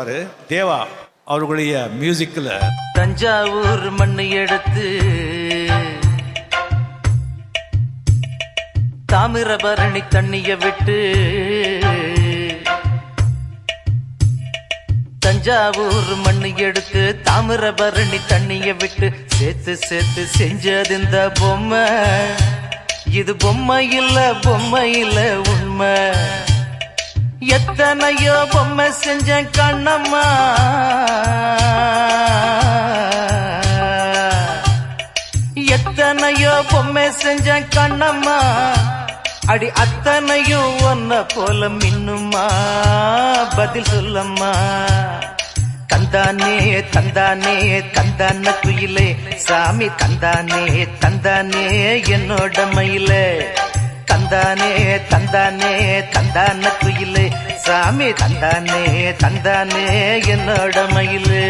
தேவா அவர்களுடைய மியூசிக்ல தஞ்சாவூர் மண்ணு எடுத்து தாமிரபரணி தண்ணிய விட்டு தஞ்சாவூர் மண்ணு எடுத்து தாமிரபரணி தண்ணிய விட்டு சேர்த்து சேர்த்து செஞ்சது இந்த பொம்மை. இது பொம்மை இல்ல உண்மை. எத்தனையோ பொம்மை செஞ்சேன் கண்ணம்மா, எத்தனையோ பொம்மை செஞ்சேன் கண்ணம்மா. அடி அத்தனையும் ஒன்ன போல மின்னுமா, பதில் சொல்லம்மா. தந்தானே தந்தானே தந்தான குயிலே சாமி, தந்தானே தந்தானே என்னோட மயிலே. தந்தானே தந்தானே தந்தான குயிலே சாமி, தந்தானே தந்தானே என்னோட மயிலே.